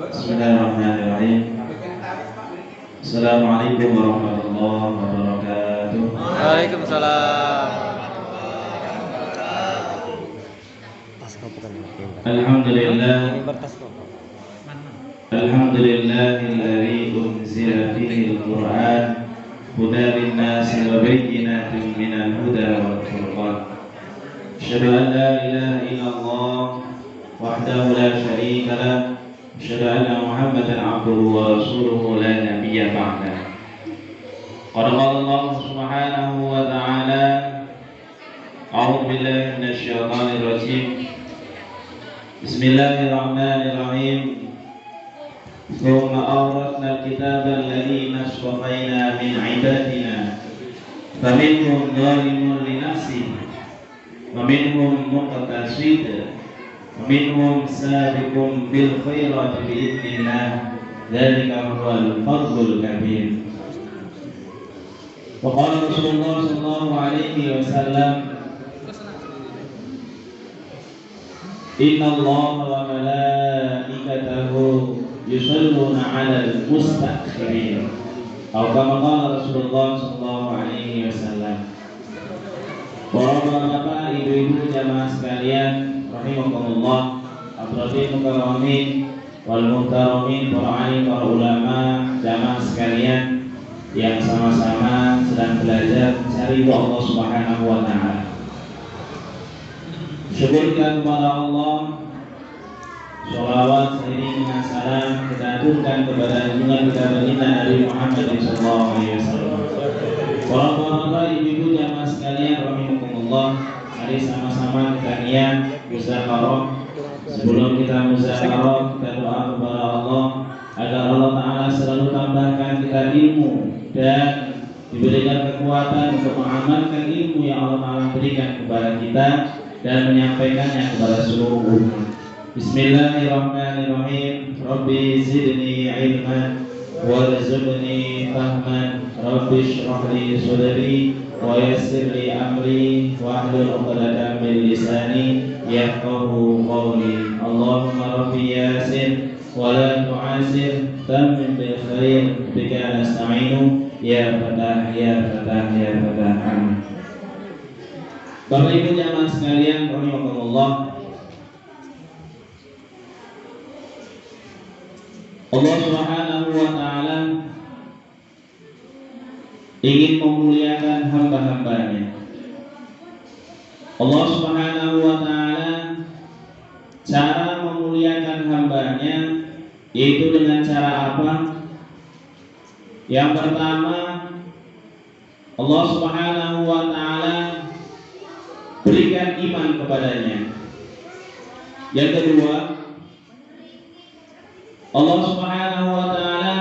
Bismillahirrahmanirrahim. Assalamualaikum warahmatullahi wabarakatuh. Waalaikumsalam. Alhamdulillah. Alhamdulillahilladzi unzila fihi al-Qur'an hudan lin-nasi wa bayyinatin minal huda wal furqan. Asyhadu an la ilaha illallah wahdahu la syarika lah. Asyhadu anna Muhammadan abduhu wa rasuluhu la nabiyya ba'dah. Qala Allah subhanahu wa ta'ala, a'udzu billahi minasy syaithanir rajim. Bismillahirrahmanirrahim. Thumma awratna al-kitaba alladhina istafayna min 'ibadina faminhum zalimun li nafsihi wa minhum muqtasid wa minhum sabiqun bil khairati bi idznillah. Dzalika huwal fadlul kabir. Wa qala Rasulullah sallallahu alaihi wasallam, Inna Allah wa malaikatahu yusalluna 'alal mustaghfirin. Atau kama qala Rasulullah sallallahu alaihi wasallam. Bapak-bapak, ibu-ibu, jamaah sekalian rahimakumullah, hadirin mukarramin wal muhtaramin, para alim, para ulama, jamaah sekalian yang sama-sama sedang belajar mencari Allah Subhanahu wa taala. Syukurkan kepada Allah, sholawat seiring dengan salam kita aturkan kepada junjungan kita baginda Nabi Muhammad SAW. Para bapak, ibu-ibu, jamaah sekalian rahimakumullah, mari sama-sama kita niat muzakarah. Sebelum kita muzakarah, kita doa kepada Allah agar Allah Taala selalu tambahkan kita ilmu dan diberikan kekuatan untuk mengamalkan ilmu yang Allah Taala berikan kepada kita dan menyampaikannya kepada seluruh umat. Bismillahirrahmanirrahim. Rabbi zidni ilman warzuqni fahman. Rabbi shrah li sadri wa yassir li amri wahlul 'uqdatam min lisani yafqahu qawli. Allahumma rabbi yasin wa la tu'asir tammin bil khair bika nasta'inu ya fatah ya fatah ya fatah. Amin. Bapak Ibu jamaah sekalian rahimakumullah, Allah Subhanahu wa taala ingin memuliakan hamba-hambanya. Allah Subhanahu wa taala cara memuliakan hambanya yaitu dengan cara apa? Yang pertama, Allah Subhanahu wa taala berikan iman kepadanya. Yang kedua, Allah Subhanahu wa taala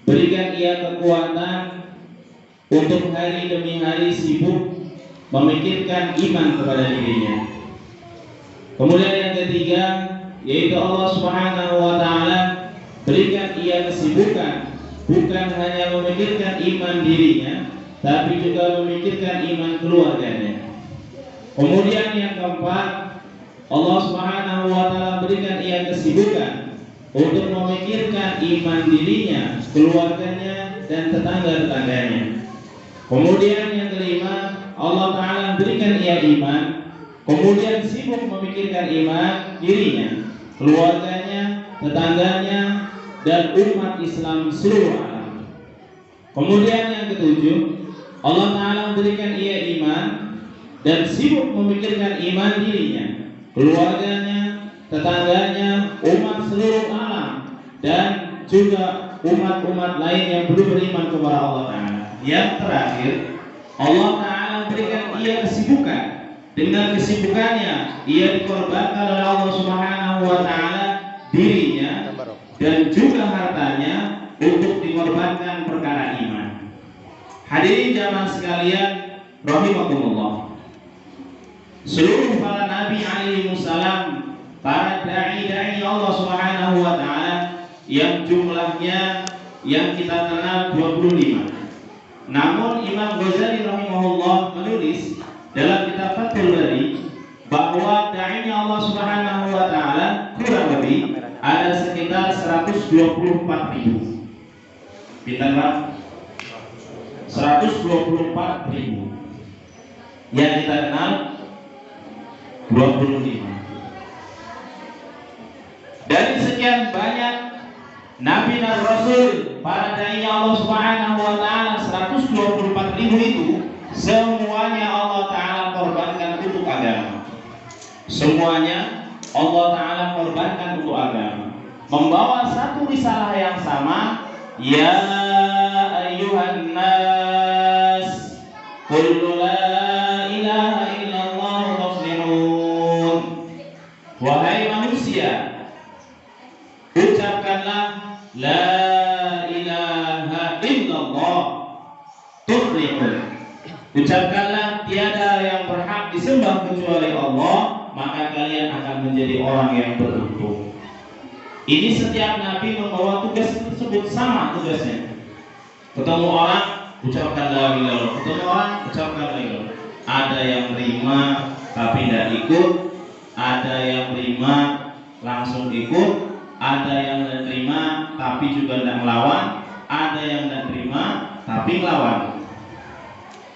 berikan ia kekuatan untuk hari demi hari sibuk memikirkan iman kepada dirinya. Kemudian yang ketiga, yaitu Allah Subhanahu wa taala berikan ia kesibukan bukan hanya memikirkan iman dirinya, tapi juga memikirkan iman keluarganya. Kemudian yang keempat, Allah Subhanahu wa taala berikan ia kesibukan untuk memikirkan iman dirinya, keluarganya dan tetangga-tetangganya. Kemudian yang kelima, Allah taala berikan ia iman, kemudian sibuk memikirkan iman dirinya, keluarganya, tetangganya dan umat Islam seluruh alam. Kemudian yang ketujuh, Allah taala berikan ia iman dan sibuk memikirkan iman dirinya, keluarganya, tetangganya, umat seluruh alam dan juga umat-umat lain yang belum beriman kepada Allah Ta'ala. Yang terakhir, Allah Ta'ala berikan ia kesibukan. Dengan kesibukannya ia dikorbankan oleh Allah Subhanahu wa taala dirinya dan juga hartanya untuk dikorbankan perkara iman. Hadirin jamaah sekalian rahimakumullah, seluruh para nabi alaihi salam, para dai-dai Allah Subhanahu wa taala yang jumlahnya yang kita kenal 25. Namun Imam Ghazali rahimahullah menulis dalam kitab Fathul Bari bahwa dai-nya Allah Subhanahu wa taala kurang lebih ada sekitar 124.000. Pintar Pak? 124.000. Yang kita kenal 25. Dari sekian banyak Nabi dan Rasul, para dai Allah Subhanahu wa taala 124.000 itu semuanya Allah taala korbankan untuk agama. Semuanya Allah taala korbankan untuk agama. Membawa satu risalah yang sama, ya ayyuhan nas qul la ilaha illallah muslimun. Wahai manusia, ucapkanlah la ilaha illallah tuflihun. Ucapkanlah tiada yang berhak disembah kecuali Allah, maka kalian akan menjadi orang yang beruntung. Ini setiap nabi membawa tugas tersebut, sama tugasnya. Ketemu orang, ucapkan la ilaha illallah. Ketemu orang, ucapkan la ilaha illallah. Ada yang terima tapi tidak ikut, ada yang terima langsung ikut, ada yang tidak terima tapi juga tidak melawan, ada yang tidak terima tapi melawan.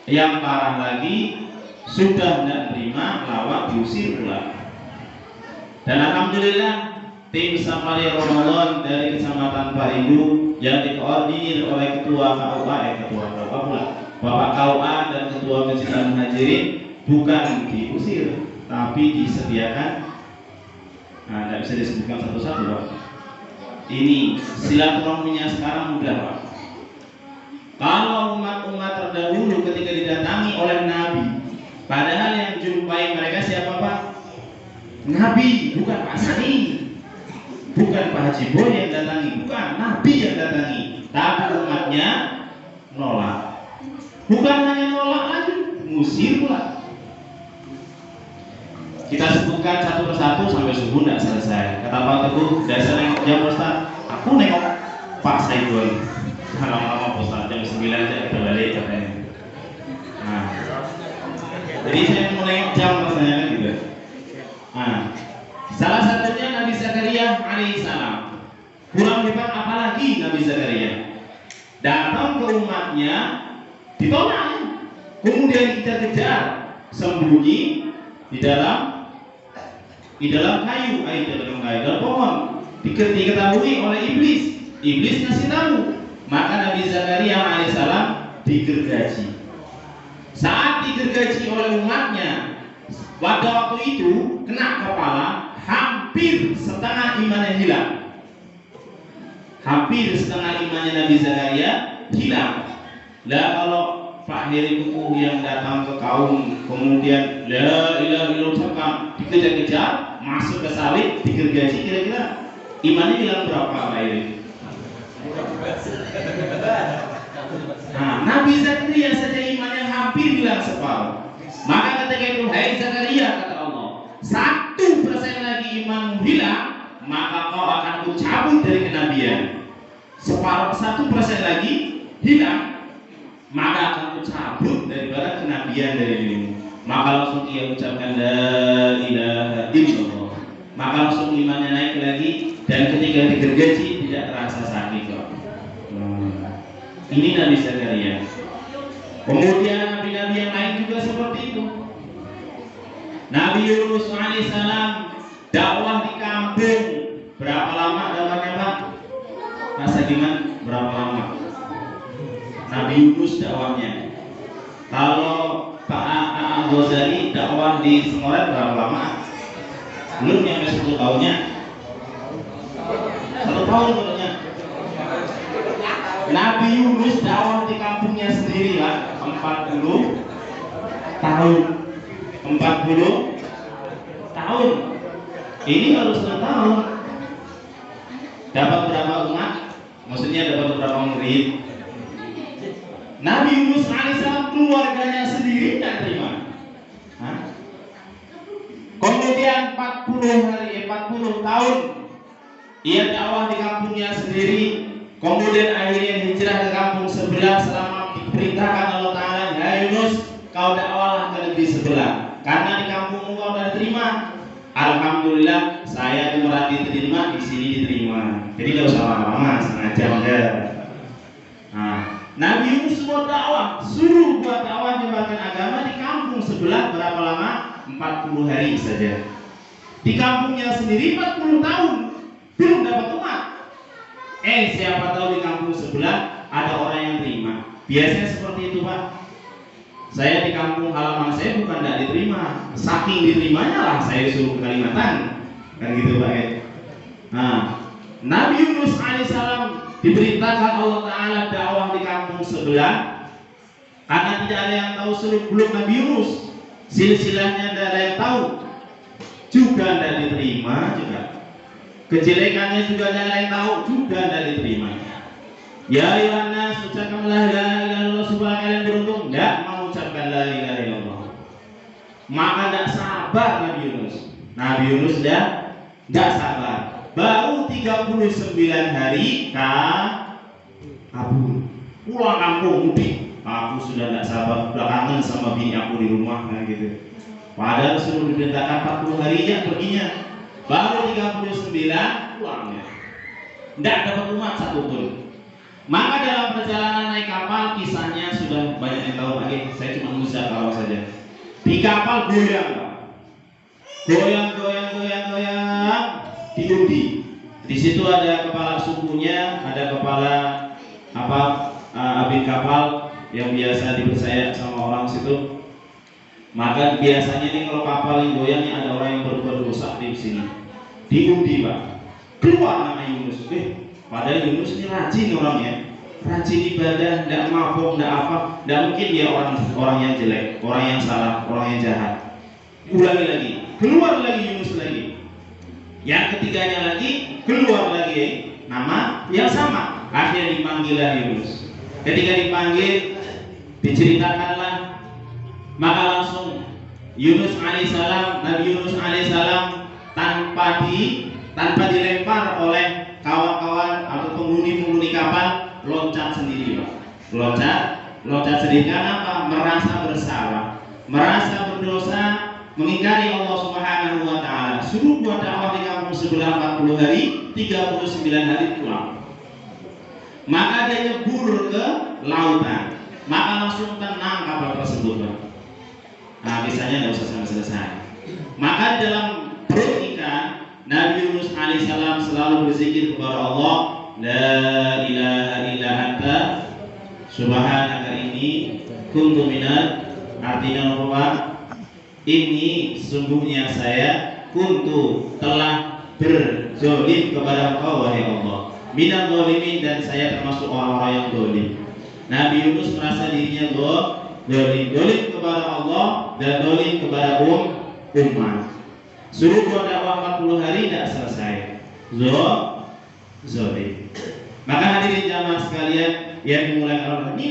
Yang parah lagi, sudah tidak terima, melawan, diusir pula. Dan alhamdulillah, tim Safari Ramadan dari Kecamatan Paridu yang dikoordinir oleh Ketua KUA, Bapak KUA dan Ketua Masjid Al-Muhajirin bukan diusir, tapi disediakan. Nah, tidak bisa disebutkan satu-satu, Pak. Ini silaturahminya sekarang mudah, Pak. Kalau umat-umat terdahulu ketika didatangi oleh Nabi, padahal yang jumpai mereka siapa, Pak? Nabi, bukan Pak Sani, bukan Pak Haji Boy yang datangi, bukan, Nabi yang datangi. Tapi umatnya nolak. Bukan hanya nolak lagi, ngusir pula. Kita sebutkan satu persatu sampai subuh tidak selesai. Kata Pak Teguh, dasar nengok jam Ustaz, aku nengok Pak Saidul. Lama-lama Ustaz jam 9 saya kita balik katanya. Nah, jadi saya mau nengok jam rasanya kan gitu. Nah, salah satunya Nabi Zakaria alaihissalam. Kurang hebat apalagi Nabi Zakaria. Datang ke umatnya, ditolak. Kemudian kita kejar, sembunyi di dalam kayu, dalam pohon. Diketahui oleh iblis. Iblis ngasih tahu. Maka Nabi Zakaria alaihissalam digergaji. Saat digergaji oleh umatnya, pada waktu itu kena kepala, hampir setengah imannya hilang. Hampir setengah imannya Nabi Zakaria hilang. Lah kalau Pak Heri Kukuh yang datang ke kaum, kemudian la ilaha illallah dikejar-kejar, masuk ke salib, digergaji, kira-kira imannya hilang berapa, Pak Heri? Nah, Nabi Zakaria saja imannya hampir hilang separuh. Maka ketika itu, hai Zakaria, kata Allah, 1% lagi imanmu hilang, maka kau akan kucabut dari kenabian. Separuh 1% lagi hilang, maka akan kucabut daripada kenabian dari dirimu. Maka langsung ia ucapkan la ilaha illallah. Maka langsung imannya naik lagi, dan ketika digergaji tidak terasa sakit kok. Ini Nabi Zakaria. Kemudian nabi-nabi yang lain juga seperti itu. Nabi Yunus alaihissalam dakwah di kampung. Berapa lama dakwahnya, Pak? Masa gimana? Berapa lama? Nabi Yunus dakwahnya. Kalau Pak Ghazali dakwah di Sengoret berapa lama? Belum nyampe 10 tahunnya. 1 tahun katanya. Nabi Yunus dakwah di kampungnya sendiri, Pak, 40 tahun. 40 tahun. Ini baru 1 tahun. Dapat berapa umat? Maksudnya dapat berapa murid? Nabi Yunus alaihissalam keluarganya sendiri tidak terima. Kemudian 40 tahun ia dakwah di kampungnya sendiri. Kemudian akhirnya hijrah ke kampung sebelah selama diperintahkan Allah Ta'ala, ya Yunus, kau dakwahlah ke negeri sebelah. Karena di kampungmu kau sudah terima, Alhamdulillah saya di Merak diterima, di sini diterima. Jadi nggak usah lama-lama, setengah jam aja. Nah, Nabi Yunus buat dakwah, suruh buat dakwah menyebarkan agama di kampung sebelah berapa lama? 40 hari saja. Di kampungnya sendiri 40 tahun belum dapat umat. Siapa tahu di kampung sebelah ada orang yang terima. Biasanya seperti itu, Pak. Saya di kampung halaman saya bukan tidak diterima, saking diterimanya lah saya suruh ke Kalimantan, kan gitu Pak. Nah, Nabi Yunus alaihissalam diberitakan Allah Taala dakwah di kampung sebelah, karena tidak ada yang tahu seluk beluk Nabi Yunus, silsilahnya tidak ada yang tahu, juga tidak diterima juga, kejelekannya juga tidak ada yang tahu, juga tidak diterima. Ya Yohanes, ucapkanlah la ilaha illallah supaya kalian beruntung. Tidak mau ucapkan la ilaha illallah, maka tidak sabar Nabi Yunus. Nabi Yunus tidak sabar. Baru 39 hari kabur, pulang kampung mudik. Aku sudah tidak sabar, sudah kangen sama bini aku di rumah, kan gitu. Padahal suruh diperintahkan 40 harinya perginya. Baru 39 pulangnya. Tidak dapat umat satupun. Maka dalam perjalanan naik kapal, kisahnya sudah banyak yang tahu lagi. Saya cuma bisa tahu saja. Di kapal goyang, diundi. Di situ ada kepala sukunya, ada kepala abin kapal yang biasa dipercaya sama orang situ. Maka biasanya nih kalau kapal yang goyangnya ada orang yang berbuat dosa di sini. Diundi, Pak. Keluar nama Yunus. Padahal Yunus ini rajin orangnya, rajin ibadah, tidak mabuk, tidak apa, tidak mungkin dia orang yang jelek, orang yang salah, orang yang jahat. Ulangi lagi, keluar lagi Yunus lagi. Yang ketiganya lagi keluar lagi nama yang sama. Akhirnya dipanggillah Yunus. Ketika dipanggil, diceritakanlah, maka langsung Yunus alaihissalam, Nabi Yunus alaihissalam tanpa dilempar oleh kawan-kawan atau penghuni kapal, loncat sendiri, Pak. Loncat sendiri. Karena apa? Merasa bersalah, merasa berdosa, mengingkari Allah Subhanahu wa taala. Suruh buat dakwah di kampung sebelah 40 hari, 39 hari pulang. Maka dia nyebur ke lautan. Maka langsung tenang kapal tersebut, Pak. Nah, kisahnya tidak usah sampai selesai. Maka dalam perut ikan, Nabi Yunus alaihissalam selalu berzikir kepada Allah, la ilaha illa anta subhanaka inni kuntu minal, artinya apa? Ini sungguhnya saya kuntu telah berzolim kepada Engkau wahai Allah, minal zalimin, dan saya termasuk orang-orang yang zalim. Nabi Yunus merasa dirinya zalim kepada Allah dan zalim kepada umat. Suruh buat dakwah 40 hari tidak selesai, zalim. Maka hadirin jamaah sekalian yang dimulakan ini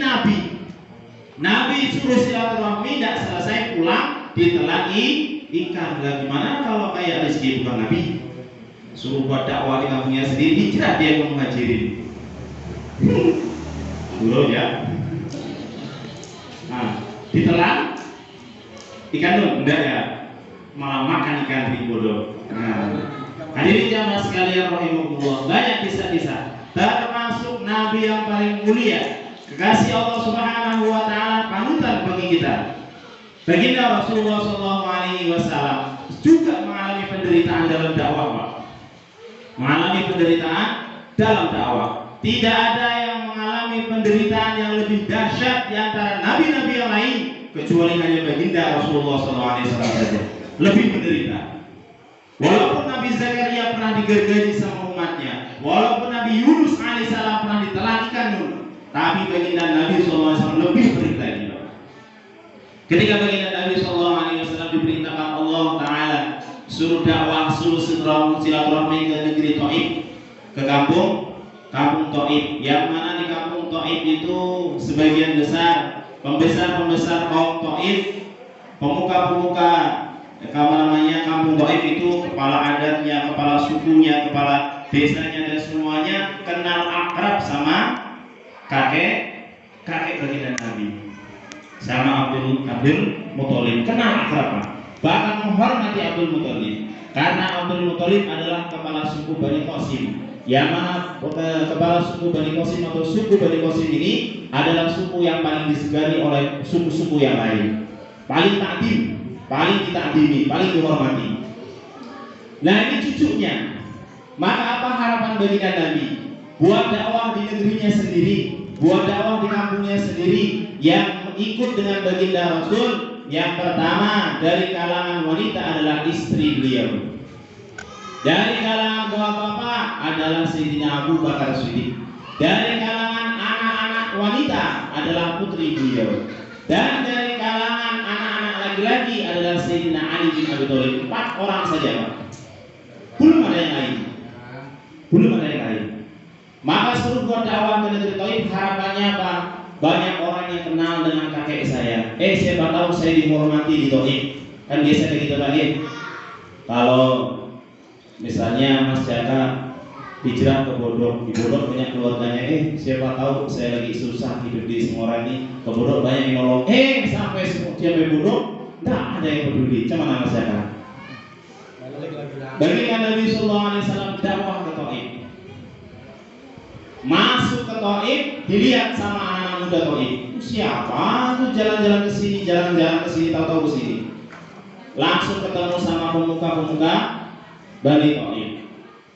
Nabi suruh silaturahmi tidak selesai, pulang ditelan ikan. Gimana kalau kayak Rizki bukan Nabi? Suruh buat dakwah di kampungnya sendiri, hijrah dia ke Muhajirin. Dulu ya. Nah, ditelan ikan tuh enggak ya, malah makan ikan di bodoh. Nah, hadirin jamaah sekalian rahimahullah, banyak kisah-kisah, termasuk Nabi yang paling mulia, kekasih Allah Subhanahu wa taala, panutan bagi kita, baginda Rasulullah sallallahu alaihi wasallam juga mengalami penderitaan dalam dakwah, Pak. Mengalami penderitaan dalam dakwah. Tidak ada yang mengalami penderitaan yang lebih dahsyat di antara nabi-nabi yang lain kecuali hanya baginda Rasulullah sallallahu alaihi wasallam saja. Lebih menderita. Walaupun Nabi Zakaria pernah digergaji sama umatnya, walaupun Nabi Yunus alaihissalam pernah ditelan ikan Nun, tapi baginda Nabi SAW lebih menderita dia. Ketika baginda Nabi SAW diperintahkan Allah Taala suruh dakwah, suruh silaturahmi ke negeri Taif, ke kampung Taif, yang mana di kampung Taif itu sebagian besar pembesar kaum Taif, pemuka-pemuka kampung Taif itu, kepala adatnya, kepala sukunya, kepala desanya, dan semuanya kenal akrab sama kakek baginda Nabi, sama Abdul Muthalib, kenal akrab, bahkan menghormati Abdul Muthalib. Karena Abdul Muthalib adalah kepala suku Bani Qasim. Yang mana kepala suku Bani Qasim atau suku Bani Qasim ini adalah suku yang paling disegani oleh suku-suku yang lain. Paling takdim, paling ditakdimi, paling dihormati. Nah, ini cucunya. Maka apa harapan baginda Nabi? Buat dakwah di negerinya sendiri, buat dakwah di kampungnya sendiri, yang ikut dengan baginda Rasul. Yang pertama dari kalangan wanita adalah istri beliau. Dari kalangan bapak-bapak adalah Sayyidina Abu Bakar Siddiq. Dari kalangan anak-anak wanita adalah putri beliau. Dan dari kalangan anak-anak laki-laki adalah Sayyidina Ali bin Abi Thalib. 4 orang saja, Pak. Belum ada yang lain. Belum ada yang lain. Maka seluruh buat dakwah ke negeri Taif harapannya apa? Banyak orang yang kenal dengan kakek saya. Siapa tahu saya dihormati di Taif. Kan biasa kayak gitu lagi. Kalau misalnya Mas Jaka hijrah ke Bodok, di Bodok banyak keluarganya. Siapa tahu saya lagi susah hidup di Semarang ini, ke Bodok banyak yang nolong. Sampai dia sampai Bodok, nggak ada yang peduli. Cuma nama Mas Jaka. Baginda Nabi Sallallahu Alaihi Wasallam dakwah ke Taif. Masuk ke Taif, dilihat sama anak-anak muda Taif. Siapa tuh jalan-jalan ke sini, jalan-jalan ke sini, tahu-tahu ke sini. Langsung ketemu sama pemuka-pemuka Bani Taif.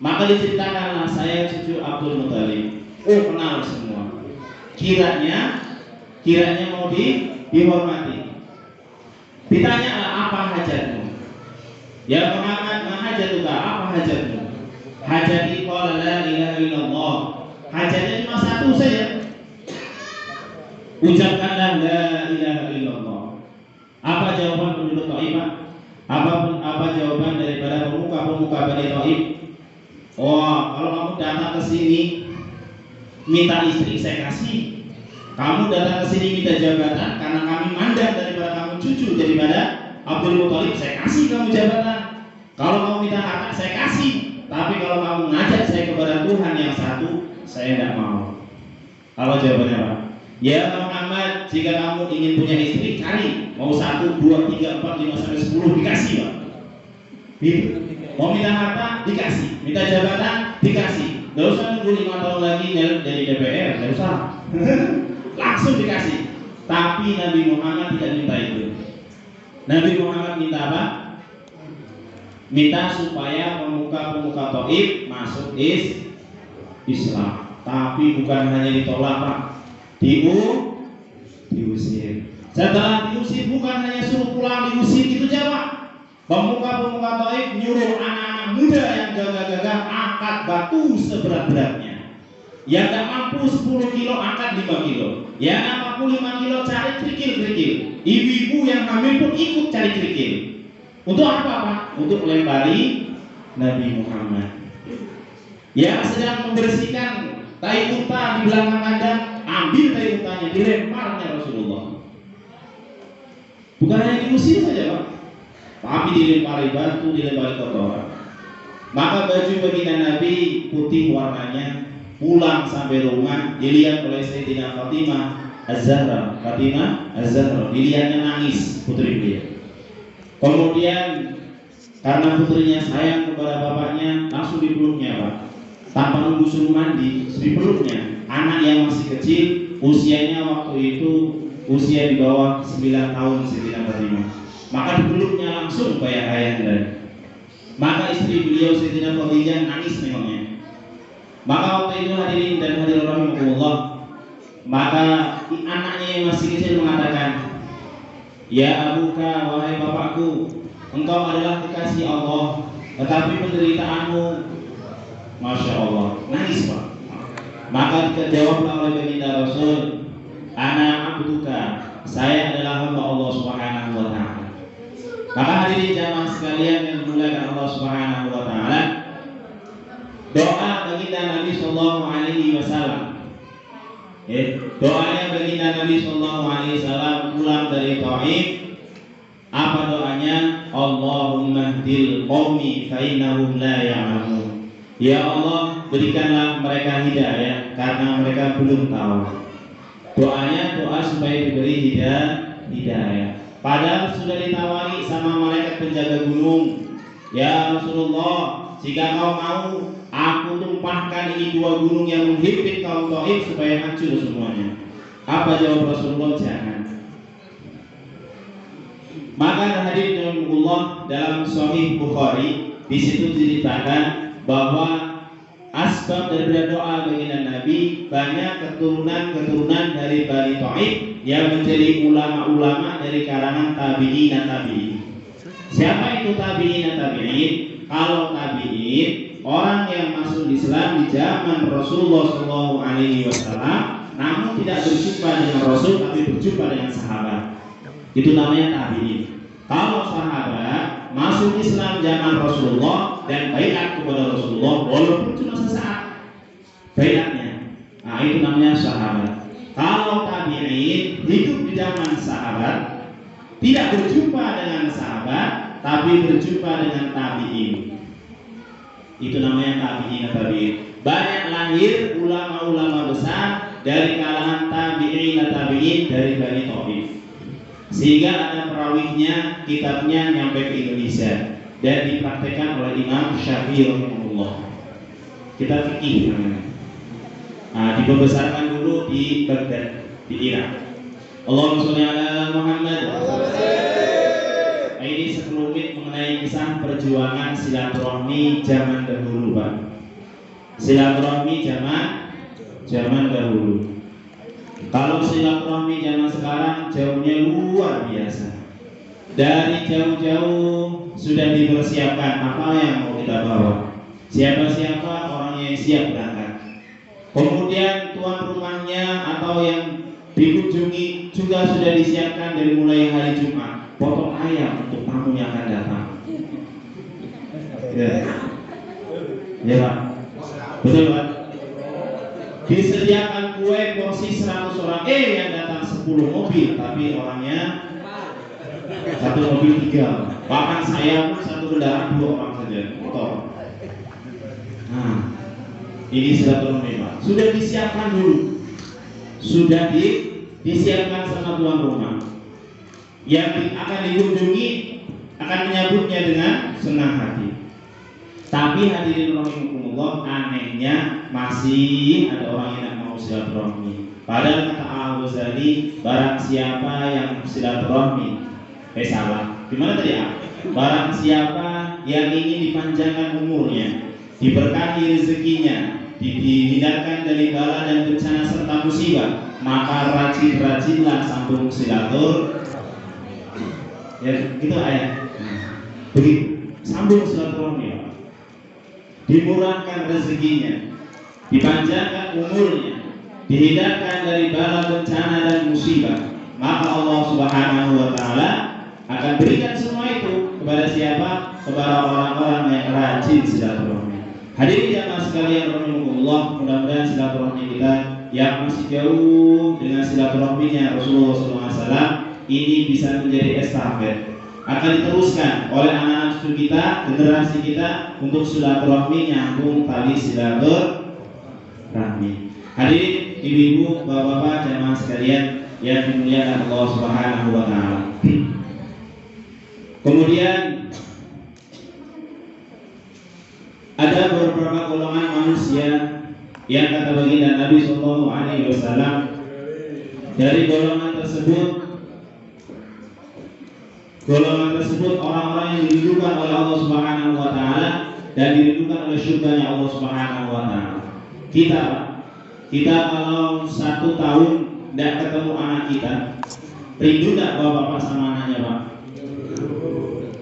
Maka diceritakanlah saya cucu Abdul Muthalib. Kenal semua. Kiranya mau dihormati. Ditanyalah apa hajatmu? Ya Muhammad, ma hajatuka? Apa hajatmu? Hajati qala la ilaha illallah. Hajatnya cuma satu saja. Ucapkanlah la ilaha illallah. Apa jawaban penduduk Taif? Apa jawaban daripada pemuka-pemuka Bani Taif? Kalau kamu datang ke sini minta istri saya kasih. Kamu datang ke sini minta jabatan karena kami mandat daripada kamu cucu daripada Abdul Muthalib, saya kasih kamu jabatan. Kalau kamu minta harta saya kasih. Tapi kalau kamu ngajak saya kepada Tuhan yang satu, saya tidak mau. Apa jawabannya, Pak? Ya Muhammad, jika kamu ingin punya istri, cari. Mau 1, 2, 3, 4, 5, sampai 10 dikasih, Pak. Gitu. Mau minta harta, dikasih. Minta jabatan, dikasih. Gak usah nunggu 5 tahun lagi dari DPR, gak usah. Langsung dikasih. Tapi Nabi Muhammad tidak minta itu. Nabi Muhammad minta apa? Minta supaya pemuka-pemuka Taif masuk Islam. Tapi bukan hanya ditolak, Pak. Diusir. Setelah diusir bukan hanya suruh pulang, diusir gitu aja, Pak. Pemuka-pemuka Taif nyuruh anak-anak muda yang gagah-gagah angkat batu seberat-beratnya. Yang tak mampu 10 kilo angkat 5 kilo. Yang tak mampu 5 kilo cari kerikil-kerikil. Ibu-ibu yang hamil pun ikut cari kerikil. Untuk apa, Pak? Untuk melempari Nabi Muhammad. Yang sedang membersihkan tai unta di belakang kandang, ambil tai untanya, dilemparnya Rasulullah. Bukan hanya diusir saja, Pak, tapi dilempari batu, dilempari kotoran. Maka baju baginda Nabi putih warnanya. Pulang sampai rumah dilihat oleh Sayyidina Fatimah Az-Zahra. Dilihatnya nangis putri beliau. Kemudian karena putrinya sayang kepada bapaknya, langsung dipeluknya, Pak. Tanpa nunggu suruh mandi, dipeluknya. Anak yang masih kecil, usianya waktu itu usia di bawah 9 tahun Sayyidina Fatimah. Maka dipeluknya langsung kayak ayahnya. Maka istri beliau Sayyidina Khadijah nangis nengoknya. Maka waktu itu hadirin dan hadirin rahimakumullah, maka anaknya yang masih kecil mengatakan, ya abuka, wahai bapakku, engkau adalah kekasih Allah, tetapi penderitaanmu, Masya Allah, nangis, Pak. Maka dijawablah oleh baginda Rasul, ana abduka, saya adalah hamba Allah Subhanahu wa ta'ala. Maka hadirin jamaah sekalian yang dimuliakan Allah Subhanahu wa ta'ala, doa baginda Nabi Sallallahu Alaihi Wasallam. Doanya baginda Nabi Sallallahu Alaihi Wasallam pulang dari Taif. Apa doanya? Allahumma hdil qaumi fa innahum la ya'lamun. Ya Allah, berikanlah mereka hidayah karena mereka belum tahu. Doanya doa supaya diberi hidayah. Padahal sudah ditawari sama malaikat penjaga gunung. "Ya Rasulullah, jika kau mau, aku tumpahkan ini dua gunung yang menghimpit kaum Taif supaya hancur semuanya." Apa jawab Rasulullah? Jangan. Maka hadirin Allah, dalam Sahih Bukhari di situ diceritakan bahwa asbab dari doa baginda Nabi, banyak keturunan dari Bani Taif yang menjadi ulama-ulama dari kalangan tabi'in dan tabi'in. Siapa itu tabi'in dan tabi'in? Kalau tabi'in, orang yang masuk Islam di zaman Rasulullah SAW, namun tidak berjumpa dengan Rasul tapi berjumpa dengan sahabat. Itu namanya tabi'in. Kalau sahabat masuk Islam zaman Rasulullah dan baiat kepada Rasulullah walaupun cuma sesaat baiatnya, nah itu namanya sahabat. Kalau tabi'in hidup di zaman sahabat, tidak berjumpa dengan sahabat tapi berjumpa dengan tabi'in, itu namanya tabi'in. Banyak lahir ulama-ulama besar dari kalangan tabi'in dari Bani Taif, sehingga ada perawihnya, kitabnya nyampe ke Indonesia dan dipraktekkan oleh Imam Syafi'i rahimahullah. Kitab fikih namanya. Nah, dibesarkan dulu di Baghdad, di Irak. Allahumma sholli ala Muhammad. Ini sekelumit mengenai kisah perjuangan silaturahmi zaman dahulu, Pak. Silaturahmi zaman dahulu. Kalau silaturahmi zaman sekarang jauhnya luar biasa. Dari jauh-jauh sudah dipersiapkan apa yang mau kita bawa. Siapa-siapa orang yang siap berangkat. Kemudian tuan rumahnya atau yang dikunjungi juga sudah disiapkan dari mulai hari Jumat. Potong ayam untuk tamu yang akan datang. Ya Pak. Betul Pak. Disediakan kue porsi 100 orang. Yang datang 10 mobil, tapi orangnya satu mobil 3. Bahkan saya pun satu kendaraan 2 orang saja. Motor. Nah, ini silaturahmi Pak. Sudah disiapkan dulu. Sudah disiapkan sama tuan rumah. Yang akan dikunjungi akan menyambutnya dengan senang hati. Tapi hadirin rahimakumullah, anehnya masih ada orang yang tidak mau silaturahmi. Padahal kata Al-Ghazali, barang siapa yang silaturahmi, salah. Gimana tadi ya? Barang siapa yang ingin dipanjangkan umurnya, diberkahi rezekinya, dihindarkan dari bala dan bencana serta musibah, maka rajin-rajinlah sambung silaturahmi. Ya, gitu ayat. Begitu, sambung silaturahmi. Dimurahkan rezekinya, dipanjangkan umurnya, dihindarkan dari bala bencana dan musibah, maka Allah Subhanahu wa taala akan berikan semua itu kepada siapa? Kepada orang-orang yang rajin silaturahmi. Hadirin jamaah sekalian rahimakumullah, mudah-mudahan silaturahmi kita yang masih jauh dengan silaturahminya Rasulullah SAW ini bisa menjadi estafet, akan diteruskan oleh anak-anak cucu kita, generasi kita untuk silaturahmi nyambung tali silaturahmi. Hadirin ibu-ibu, bapak-bapak, jamaah sekalian yang dimuliakan Allah Subhanahu wa taala. Kemudian ada beberapa golongan manusia yang kata baginda Nabi sallallahu alaihi wasallam, dari golongan tersebut orang-orang yang dirindukan oleh Allah Subhanahu wa taala dan dirindukan oleh surganya Allah Subhanahu wa taala. Kita kalau 1 tahun tidak ketemu anak kita, rindu tidak bapak-bapak sama anaknya, Pak?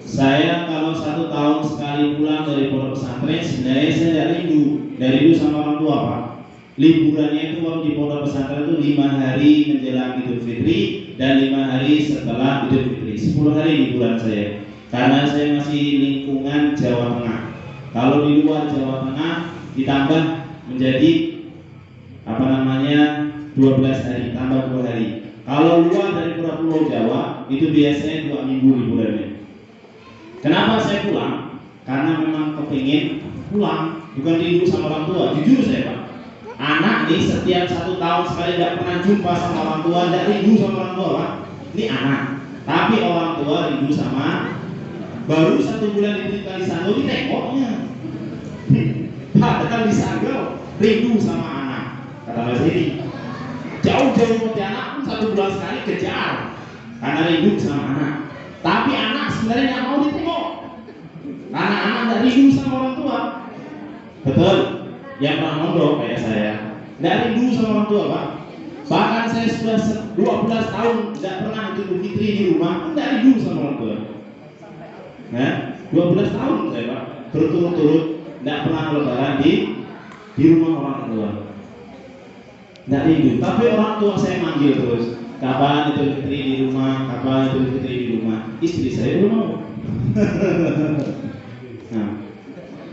Saya kalau 1 tahun sekali pulang dari pondok pesantren, sebenarnya saya tidak rindu sama orang tua, Pak. Liburannya itu kalau di pondok pesantren itu 5 hari menjelang Idul Fitri dan 5 hari setelah Idul Fitri. 10 hari liburan saya, karena saya masih lingkungan Jawa Tengah. Kalau di luar Jawa Tengah ditambah menjadi 12 hari, tambah 2 hari. Kalau luar dari Pulau Jawa itu biasanya 2 minggu liburannya. Kenapa saya pulang? Karena memang kepingin pulang, bukan rindu sama orang tua. Jujur saya, Pak. Anak nih setiap 1 tahun sekali tidak pernah jumpa sama orang tua, tidak rindu sama orang tua, Pak. Ini anak, tapi orang tua rindu sama baru 1 bulan dititipkan di Sanggau ditengoknya. Padahal di Sanggau rindu sama anak. Kata Mas ini, jauh-jauh Pontianak pun 1 bulan sekali kejar karena rindu sama anak. Tapi anak sebenarnya nggak mau ditengok karena anak nggak rindu sama orang tua. Betul? Yang pernah mondok kayak saya nggak rindu sama orang tua, Pak. Bahkan saya sudah 12 tahun tidak pernah Idul Fitri di rumah, nggak rindu sama orang tua. Nah, 12 tahun saya, Pak, berturut-turut nggak pernah lebaran di rumah orang tua. Nggak rindu, tapi orang tua saya manggil terus. Kapan Idul Fitri di rumah? Kapan Idul Fitri di rumah? Istri saya belum mau. Nah,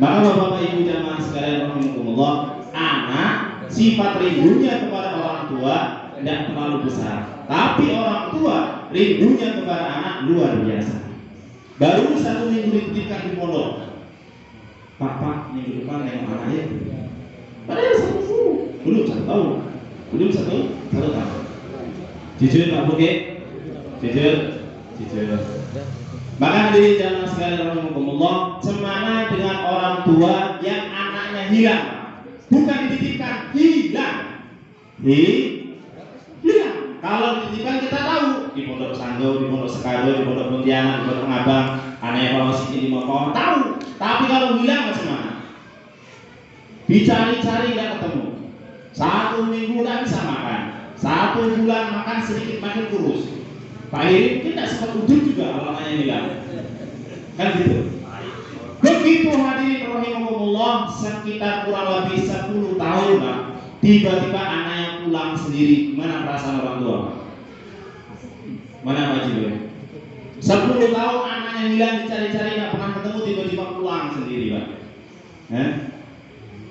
maka Bapak Ibu jamaah sekalian rahimakumullah, anak sifat rindunya kepada orang tua tidak terlalu besar, tapi orang tua rindunya kepada anak luar biasa. Baru 1 minggu dititipkan di pondok, Pak, minggu depan nengok anak ya. Padahal 1 tahun, belum 1 tahun. Jujur Pak Buke, jujur. Maka hadirin jamaah sekalian rahimakumullah, semana dengan orang tua yang anaknya hilang, bukan dititipkan, hilang. Kalau dititipkan kita tahu di Pondok Sanggau, di Pondok Sekado, di Pondok Pontianak, di Pondok Ngabang, anaknya kalau sini di Mokong, tahu. Tapi kalau hilang macam mana? Dicari-cari nggak ketemu. 1 minggu nggak bisa makan. 1 bulan makan sedikit makin kurus. Pak Heri mungkin tidak sempat udut juga kalau anaknya hilang. Kan gitu. Begitu hadirin rahimakumullah, sekitar kurang lebih 10 tahun Pak, tiba-tiba anaknya pulang sendiri. Gimana perasaan orang tua? Mana Pak Jibril? 10 tahun anaknya hilang, dicari-cari nggak pernah ketemu, tiba-tiba pulang sendiri Pak.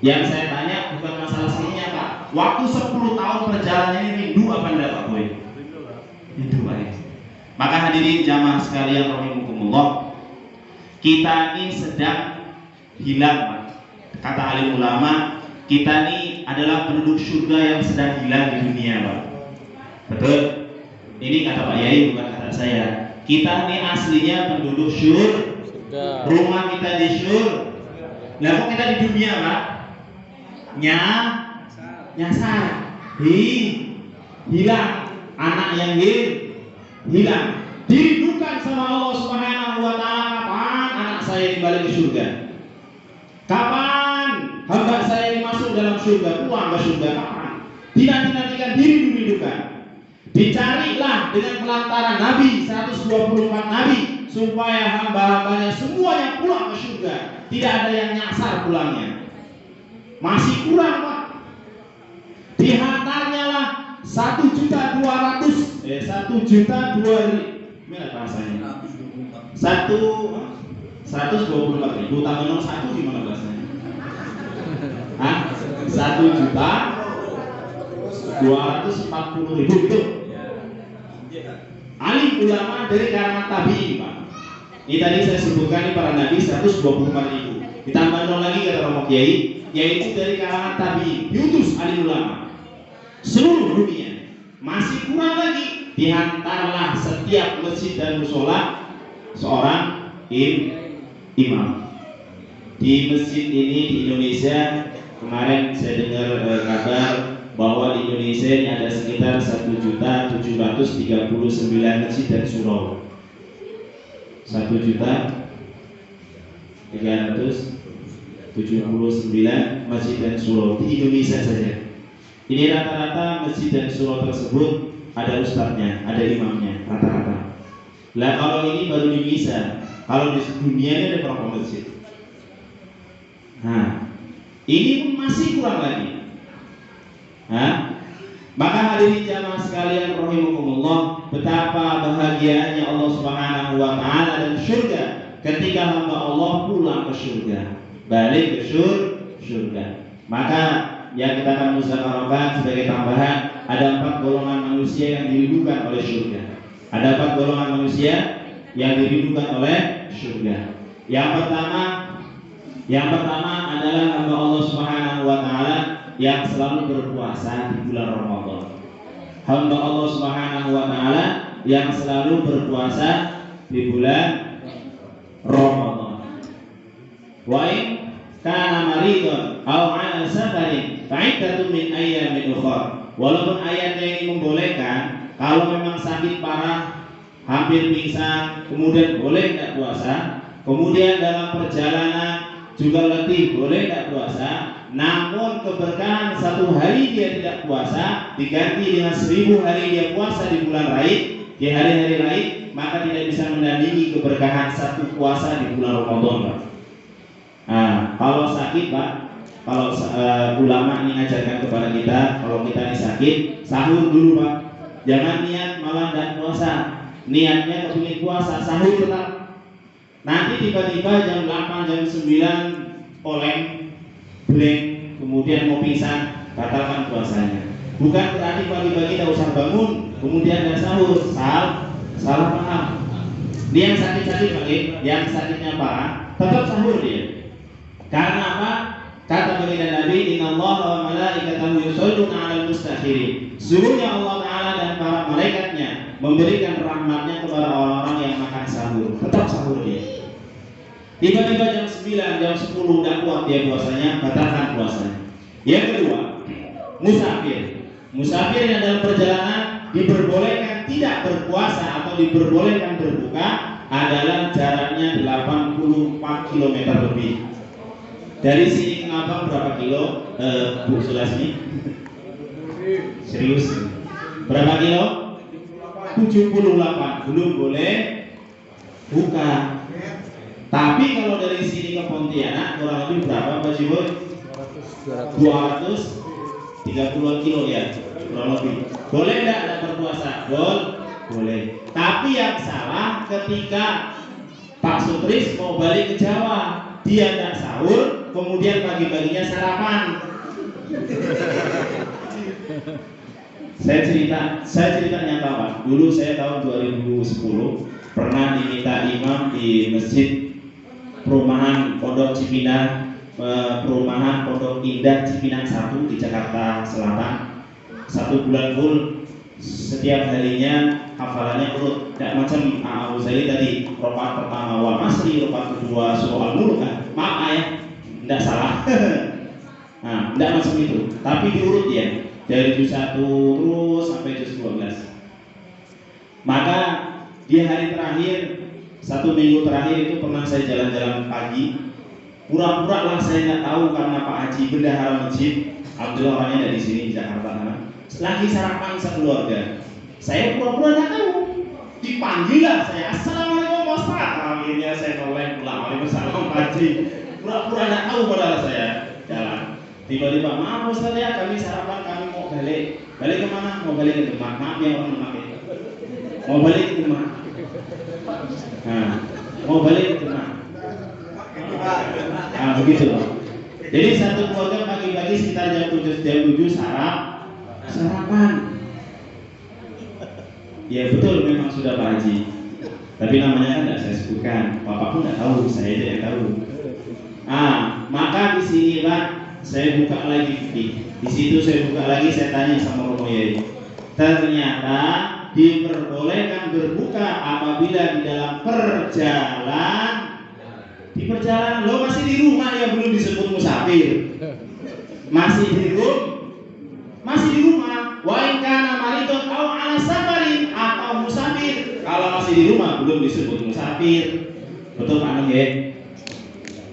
Yang saya tanya bukan masalah seninya Pak. Waktu 10 tahun perjalanan ini rindu apa enggak Pak Boy? Rindu Pak. Maka hadirin jamaah sekalian rahimakumullah, kita ini sedang hilang Pak. Kata alim ulama, kita ini adalah penduduk surga yang sedang hilang di dunia Pak. Betul? Ini kata Pak Yai, bukan kata saya. Kita ini aslinya penduduk surga. Rumah kita di surga. Lah kok kita di dunia Pak? Nyasar. Hilang. Anak yang hilang. Dirindukan sama Allah Subhanahu wa taala, kapan anak saya kembali ke surga? Kapan hamba saya masuk dalam surga, pulang ke surga, kapan? Dinantikan, dirindukan. Dicarilah dengan pelantaran Nabi 124 Nabi supaya hamba-hambanya semuanya pulang ke surga. Tidak ada yang nyasar pulangnya. Masih kurang Pak. Dihantarnya lah 1.200.000 gimana bahasanya? 124.000 tambah 01 gimana bahasanya? 1.240.000 gitu. Alim ulama dari kalangan tabi'in Pak. Ini tadi saya sebutkan ini para nabi 124.000. Ditambah 0 lagi kata Romo Kiai, yaitu dari kalangan tabi'in, diutus alim ulama seluruh dunia. Masih kurang lagi, dihantarlah setiap masjid dan musola seorang imam. Di masjid ini di Indonesia, kemarin saya dengar kabar bahwa di Indonesia ini ada sekitar 1.739 masjid dan surau. 1.379 masjid dan surau di Indonesia saja. Ini rata-rata masjid dan surau tersebut ada ustadznya, ada imamnya, rata-rata. Lah kalau ini baru di Indonesia, kalau di dunia ini ada berapa masjid? Nah, ini pun masih kurang lagi. Maka hadirin jamaah sekalian rahimakumullah, betapa bahagianya Allah Subhanahu wa taala dan surga ketika hamba Allah pulang ke surga, balik ke surga. Maka yang kita akan musyawarahkan sebagai tambahan, ada 4 golongan manusia yang dirindukan oleh surga. Ada 4 golongan manusia yang dirindukan oleh surga. Yang pertama adalah hamba Allah Subhanahu wa taala yang selalu berpuasa di bulan Ramadan. Hamba Allah Subhanahu wa taala yang selalu berpuasa di bulan Ramadan. Wa in kana maridun aw 'ala safarin fa'iddatun min ayyamin ukhra. Walaupun ayatnya ini membolehkan, kalau memang sakit parah, hampir pingsan, kemudian boleh tidak puasa. Kemudian dalam perjalanan juga letih, boleh tidak puasa. Namun keberkahan 1 hari dia tidak puasa diganti dengan 1000 hari dia puasa di bulan lain, di hari-hari lain, maka tidak bisa menandingi keberkahan 1 puasa di bulan Ramadan, Pak. Nah, kalau sakit, Pak, kalau ulama ini ngajarkan kepada kita, kalau kita ini sakit, sahur dulu, Pak. Jangan niat malam dan puasa. Niatnya kepingin puasa, sahur tetap. Nanti tiba-tiba jam 8, jam 9 oleng, blank, kemudian mau pingsan, batalkan puasanya. Bukan berarti pagi-pagi tidak usah bangun, kemudian tidak sahur. Salah paham. Dia yang sakit-sakit, Pak, yang sakitnya parah, tetap sahur dia. Karena apa? Kata baginda Nabi, "Innallaha wa malaikatahu yusholluna 'alal mustaghfirin." Sesungguhnya Allah Ta'ala dan para malaikatnya memberikan rahmatnya kepada orang-orang yang makan sahur. Tetap sahur dia. Tiba-tiba jam 9, jam 10 tidak kuat dia puasanya, batalkan puasanya. Yang kedua, musafir. Musafir yang dalam perjalanan diperbolehkan tidak berpuasa atau diperbolehkan berbuka adalah jaraknya 84 km lebih. Dari sini ke Ngabang berapa kilo? Bu Sulasmi? Serius? Berapa kilo? 78. Belum boleh buka. Tapi kalau dari sini ke Pontianak kurang lebih berapa, Pak Jibur? 230 kilo ya, kurang lebih. Boleh tidak ada berpuasa? Boleh. Tapi yang salah ketika Pak Sutris mau balik ke Jawa, dia tidak sahur, kemudian pagi-paginya sarapan. Saya cerita nyata, Pak. Dulu saya tahun 2010 pernah diminta imam di masjid perumahan Pondok Cipinang, perumahan Pondok Indah Cipinang 1 di Jakarta Selatan. 1 bulan full, setiap harinya hafalannya urut, tidak macam Abu Zaid tadi, rokaat pertama wa masri, rokaat kedua surah al-mulk kan. Maaf ya, tidak salah. Nah, tidak macam itu, tapi diurut ya, dari juz 1 terus sampai juz 12. Maka di hari terakhir, 1 minggu terakhir itu pernah saya jalan-jalan pagi. Pura-pura lah saya nggak tahu karena Pak Haji bendahara masjid, alhamdulillah orangnya dari sini di Jakarta, lagi sarapan sekeluarga. Saya pura-pura nggak tahu. Dipanggil lah saya, "Assalamualaikum Pak Ustaz." Akhirnya saya noleh pulang, "Waalaikumsalam Pak Haji." Pura-pura nggak tahu padahal saya jalan. Tiba-tiba, "Maaf Ustaz ya, kami sarapan, kami mau balik." Balik kemana? Mau balik ke Demak. Maaf ya orang Demak ya. Mau balik ke Demak. Nah, mau balik ke Demak. Nah, begitu loh. Jadi satu keluarga pagi-pagi sekitar jam 7 sarapan. Ya betul, memang sudah Pak Haji. Tapi namanya kan tidak saya sebutkan. Bapak pun tidak tahu, saya aja yang tahu. Maka di sini Pak, saya buka lagi. Di situ saya buka lagi, saya tanya sama Romo Yai. Ternyata diperbolehkan berbuka apabila di dalam perjalanan. Di perjalanan, lo masih di rumah ya, belum disebut musafir. Masih di rumah. Wa in kana maridun aw 'ala safarin, atau musafir. Kalau masih di rumah belum disebut musafir. Betul Pak Nuh ya?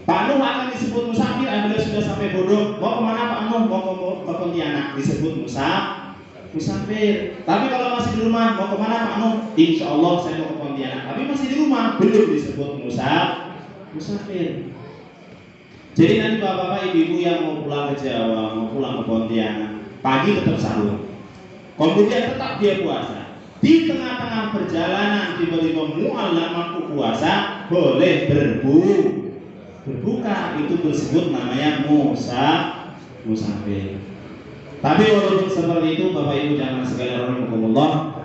Pak Nuh akan disebut musafir apabila sudah sampai Bodoh. Mau kemana Pak Nuh? Mau ke Pontianak, disebut musafir. Tapi kalau masih di rumah, mau kemana Pak Nuh? Insya Allah saya mau ke Pontianak. Tapi masih di rumah, belum disebut musafir. Jadi nanti bapak-bapak, ibu-ibu yang mau pulang ke Jawa, mau pulang ke Pontianak, pagi tetap sahur, kemudian tetap dia puasa. Di tengah-tengah perjalanan tiba-tiba mual nggak mampu puasa, boleh berbuka. Itu disebut namanya musafir. Tapi walaupun seperti itu, Bapak Ibu jangan sekalian rahimakumullah,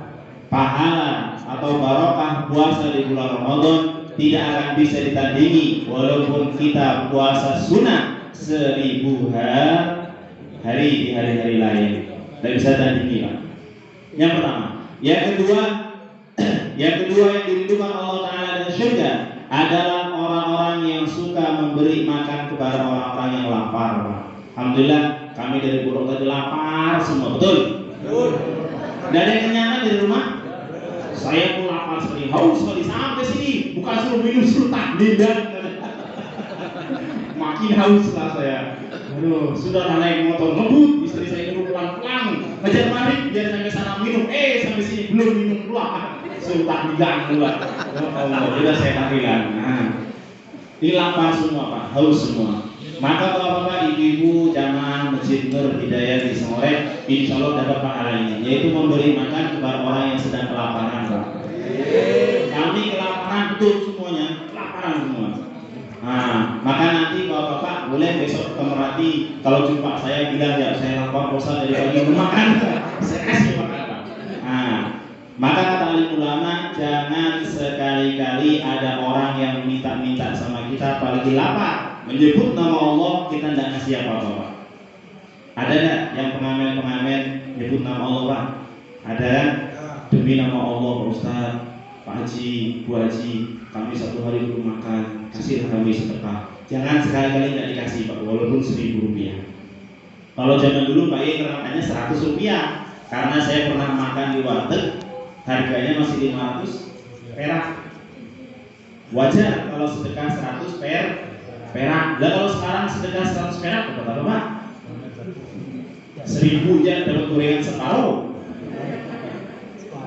pahala atau barokah puasa di bulan Ramadan tidak akan bisa ditandingi walaupun kita puasa sunnah 1000 hari di hari-hari lain. Tidak bisa tandingi, Pak. Yang pertama. Yang kedua yang dirindukan Allah Ta'ala dan surga adalah Alhamdulillah kami dari Purwok tadi lapar semua, betul? Tidak ada yang kenyangan di rumah? Saya pun lapar sekali, haus sekali sampai sini. Bukan suruh minum, suruh takdim dan makin haus lah saya. Aduh, sudah naik motor ngebut, istri saya dulu pelan-pelan ngejar maghrib biar sampai sana minum. Sampai sini belum minum pula. Suruh takdilan pula. Allah, sudah saya takdilan. Nah, ini lapar semua Pak, haus semua. Maka bapak-bapak, ibu-ibu, jamaah Masjid Nur Hidayah di Sengorek, insya Allah dapat pahala ini, yaitu memberi makan kepada orang yang sedang kelaparan Pak. Kami kelaparan betul semuanya, kelaparan semua. Nah, maka nanti bapak-bapak boleh besok ke Merati, kalau jumpa saya bilang ya saya lapar bosan dari pagi belum makan, saya kasih makan Pak. Nah, maka kata alim ulama, jangan sekali-kali ada orang yang minta-minta sama kita apalagi lapar, menyebut nama Allah kita tidak kasih apa-apa Pak. Ada nggak yang pengamen-pengamen nyebut nama Allah Pak? Ada kan? Demi nama Allah Pak Ustaz, Pak Haji, Bu Haji, kami satu hari belum makan, kasih kami sedekah. Jangan sekali-kali nggak dikasih Pak, walaupun Rp1.000. Kalau zaman dulu Pak Ye makannya Rp100, karena saya pernah makan di warteg, harganya masih 500 perak. Wajar kalau sedekah 100 perak. Dan kalau sekarang sedekah 100 perak berapa Pak? 1.000 aja dapat gorengan separuh.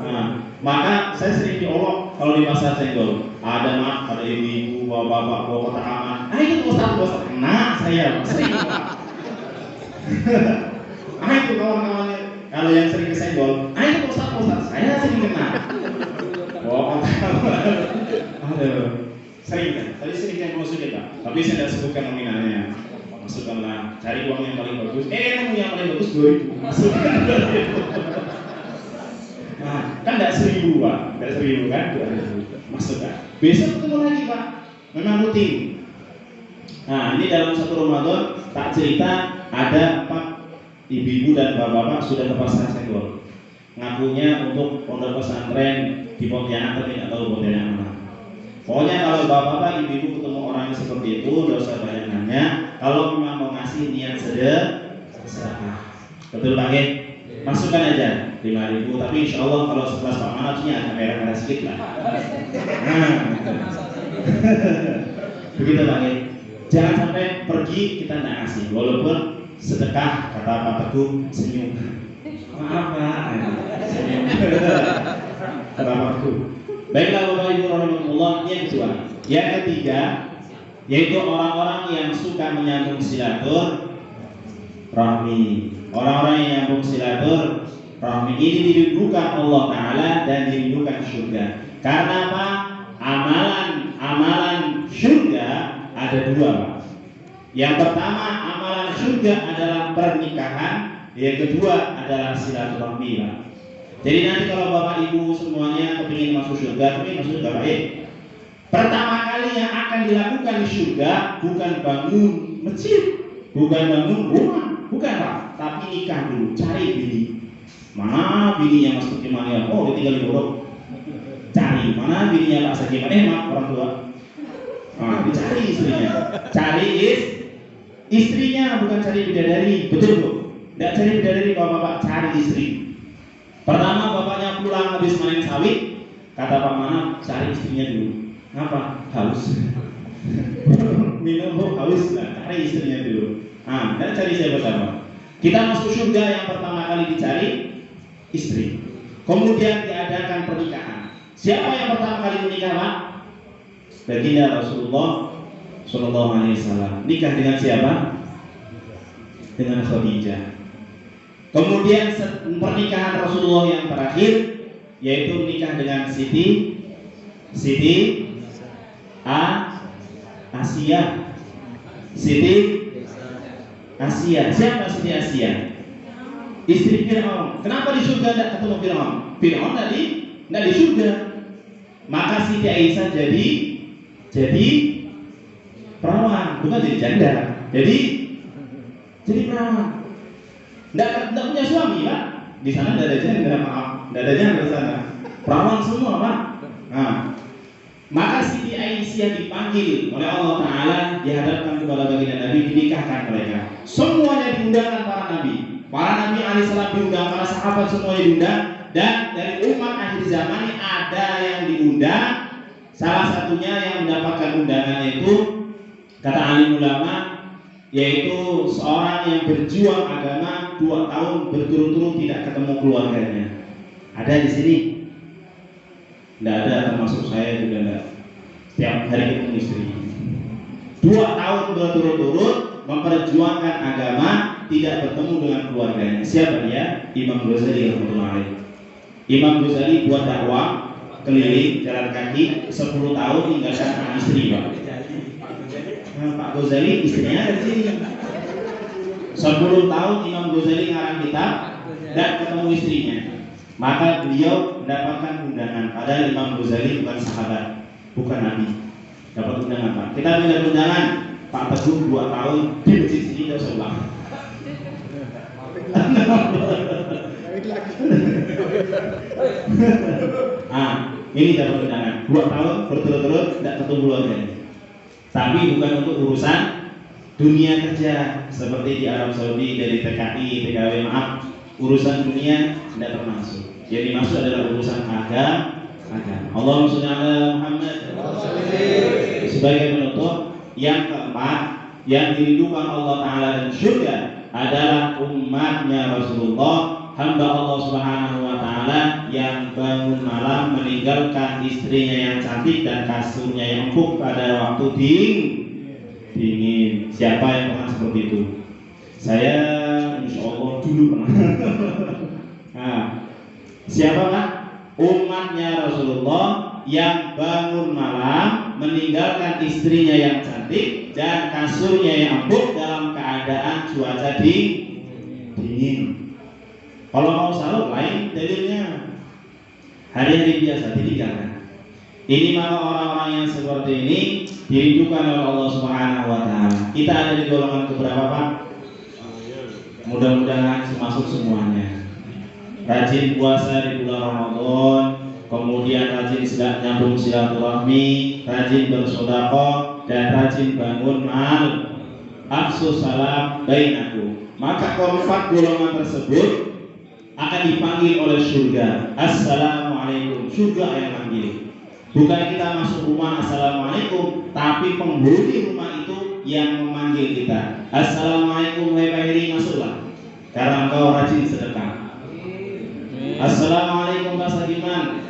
Nah, maka saya sering diolok kalau di pasar senggol. Ada ibu-ibu, bapak-bapak, bawa kotak aman. Itu Ustaz, kena saya sering Pak. Itu kawan-kawannya kalau yang sering kesenggol. Itu Ustaz, saya sering kena. Bawa kotak aman. Aduh, sering kan? Tadi sering yang mau sulit Pak. Tapi saya tidak sebutkan nominalnya. Masukkanlah, cari uang yang paling bagus. Yang paling bagus 2.000. Masukkan 2.000. Nah, kan tidak 1.000 Pak, tidak 1.000 kan? 2.000. Masukkan. Besok ketemu lagi Pak. Memang rutin. Nah, ini dalam satu Ramadan tak cerita ada Pak ibu-ibu dan bapak-bapak sudah ke pasar senggol. Ngakunya untuk pondok pesantren di Pontianak tapi tidak tahu Pontianak mana. Pokoknya kalau bapak-bapak, ibu-ibu ketemu orang seperti itu, tidak usah banyak nanya. Kalau memang mau ngasih niat sedekah, betul Pak? Masukkan aja 5.000. Tapi insya Allah kalau sekelas Pak Manapnya agak merah-merah sedikit lah. Nah, begitu Pak. Jangan sampai pergi kita tidak ngasih, walaupun sedekah kata Pak Teguh senyum. Maaf Pak, senyum. Kata Pak Teguh. Baiklah Bapak Ibu rahimahullah, ini yang kedua. Yang ketiga, yaitu orang-orang yang suka menyambung silaturahmi. Orang-orang yang menyambung silaturahmi ini dirindukan Allah Ta'ala dan dirindukan surga. Karena apa? Amalan surga ada dua Pak. Yang pertama amalan surga adalah pernikahan, yang kedua adalah silaturahmi Pak. Jadi nanti kalau Bapak Ibu semuanya kepingin masuk surga, pertama kali yang akan dilakukan di surga bukan bangun masjid, bukan bangun rumah, bukan Pak, tapi nikah dulu, cari bini. Mana bininya Mas Tukimania? Oh, ditinggal di Borok. Cari mana bininya Pak Sajiman? Maaf orang tua. Dicari istrinya. Cari istrinya, bukan cari bidadari, betul Bu? Tidak cari bidadari Bapak, cari istri. Pertama bapaknya pulang habis manen sawit, kata Pak Manap, cari istrinya dulu. Ngapa? Haus. Minum haus, nah, cari istrinya dulu. Dan cari siapa sama. Kita masuk surga yang pertama kali dicari istri. Kemudian diadakan pernikahan. Siapa yang pertama kali menikah Pak? Baginda Rasulullah Sallallahu Alaihi Wasallam. Nikah dengan siapa? Dengan Khadijah. Kemudian pernikahan Rasulullah yang terakhir yaitu menikah dengan Siti Asia. Siapa Siti Asia? Istri Fir'aun. Kenapa di surga tidak ketemu Fir'aun? Fir'aun tadi tidak di surga. Maka Siti Aisyah jadi perawan, bukan jadi janda. Jadi perawan. Tidak punya suami Pak. Di sana tidak ada janda, maaf. Tidak ada janda di sana. Perawan semua Pak. Nah, Maka Siti Aisyah dipanggil oleh Allah Ta'ala, dihadapkan kepada baginda Nabi, dinikahkan mereka. Semuanya diundangkan para nabi. Para nabi alaihissalam diundang, para sahabat semuanya diundang. Dan dari umat akhir zaman ini ada yang diundang. Salah satunya yang mendapatkan undangan itu, kata alim ulama, yaitu seorang yang berjuang agama 2 tahun berturut-turut tidak ketemu keluarganya. Ada di sini? Tidak ada, termasuk saya juga tidak. Setiap hari ketemu istri. 2 tahun berturut-turut memperjuangkan agama, tidak bertemu dengan keluarganya. Siapa dia? Imam Ghazali rahimahullah alaih. Imam Ghazali buat dakwah keliling jalan kaki 10 tahun tinggalkan anak istri, Pak. Pak Ghazali istrinya ada di sini. 10 tahun Imam Ghazali ngarang kitab dan ketemu istrinya. Maka beliau mendapatkan undangan. Padahal Imam Ghazali bukan sahabat, bukan nabi. Dapat undangan, Pak. Kita minta undangan Pak Teguh 2 tahun di masjid sini tidak usah ulang. Ini dapat undangan 2 tahun berturut-turut tidak ketemu keluarganya. Tapi bukan untuk urusan dunia kerja seperti di Arab Saudi dari TKI, TKW, maaf, urusan dunia tidak termasuk. Yang dimaksud adalah urusan agama. Allahumma sholli ala Muhammad. Sebagai penutup, yang keempat yang dirindukan Allah Ta'ala dan surga adalah umatnya Rasulullah, hamba Allah Subhanahu wa Ta'ala yang bangun malam meninggalkan istrinya yang cantik dan kasurnya yang empuk pada waktu dingin. Siapa yang pernah seperti itu? Saya insya Allah dulu pernah. Nah, siapakah? Umatnya Rasulullah yang bangun malam meninggalkan istrinya yang cantik dan kasurnya yang empuk dalam keadaan cuaca dingin. Kalau mau sahur lain dalilnya. Hari-hari biasa ditinggalkan. Ini maka orang-orang yang seperti ini dirindukan oleh Allah Subhanahu wa Ta'ala. Kita ada di golongan keberapa, Pak? Mudah-mudahan masuk semuanya. Rajin puasa di bulan Ramadan, kemudian rajin nyambung silaturahmi, rajin bersedekah, dan rajin bangun malam. Afsus salam bainakum. Maka keempat golongan tersebut akan dipanggil oleh surga. Assalamualaikum. Surga yang manggil. Bukan kita masuk rumah assalamualaikum, tapi penghuni rumah itu yang memanggil kita. Assalamualaikum, hai Pak Heri, masuklah. Karena engkau rajin sedekah. Assalamualaikum Pak Sagiman,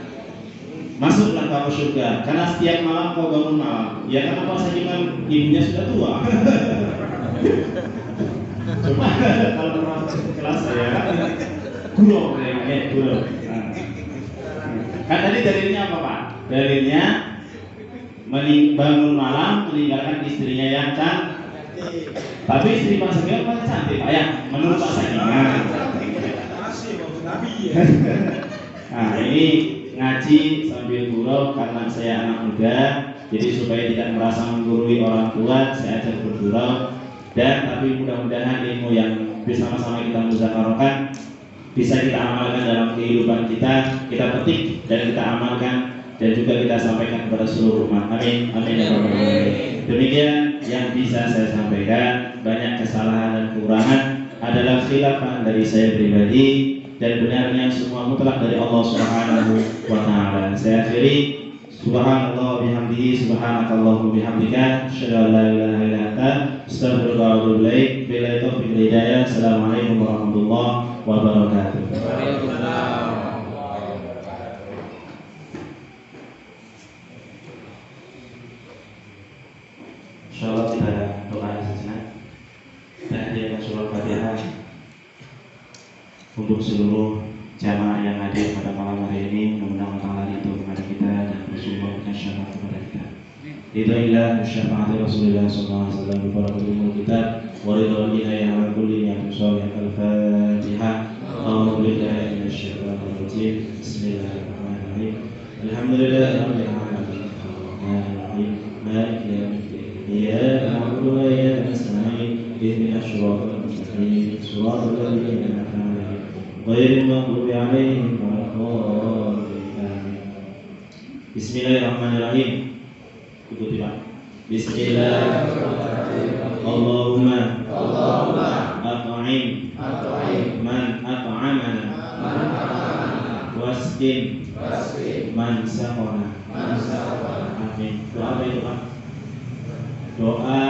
masuklah kau ke surga. Karena setiap malam kau bangun malam. Ya karena Pak Sagiman ibunya sudah tua. Coba kalau termasuk kelas saya, guru kayak guru. Kan tadi dalilnya apa, Pak? Dalilnya bangun malam meninggalkan istrinya yang cantik. Tapi istri Pak Sagiman paling cantik, Pak ya, menurut Pak Sagiman. Nah, ini ngaji sambil gurau karena saya anak muda, jadi supaya tidak merasa menggurui orang tua, saya ajak bergurau. Dan tapi mudah-mudahan ilmu yang bersama-sama kita muzakarakan bisa kita amalkan dalam kehidupan kita petik dan kita amalkan dan juga kita sampaikan kepada seluruh umat. Amin. Amin ya rabbal alamin. Demikian yang bisa saya sampaikan. Banyak kesalahan dan kekurangan adalah khilafan dari saya pribadi, dan benarnya semua mutlak dari Allah Subhanahu wa Ta'ala. Saya akhiri, subhanallah bihamdihi, subhanakallahumma bihamdika, asyhadu an la ilaha illa anta, astaghfiruka wa atubu ilaik. Billahi taufiq wal hidayah. Assalamualaikum warahmatullahi wabarakatuh. Waalaikumsalam. Insyaallah kita doa sejenak. Kita hadiahkan surah Fatihah untuk seluruh jamaah yang hadir pada malam hari ini. Mudah-mudahan Allah ridho kepada kita dan bersyukur syafaat kepada kita. Ridhoillah syafaat Rasulullah sallallahu alaihi wasallam berbarakatuh kita wa ridho hidayah wa kulli yang sholih al-Fatihah. A'udzu billahi minasyaitonir rajim. Bismillahirrahmanirrahim. Alhamdulillahirabbil alamin. Maliki yaumiddin. Iyyaka na'budu wa iyyaka nasta'in. Ihdinas siratal mustaqim. Shiratal ladzina an'amta 'alaihim غير المغضوب عليهم ولا الضالين. Bismillahirrahmanirrahim. Ikuti Pak. Bismillahirrahmanirrahim. Allahumma at'im man at'amana wasqin man saqana. Amin. Doa apa itu Pak? Doa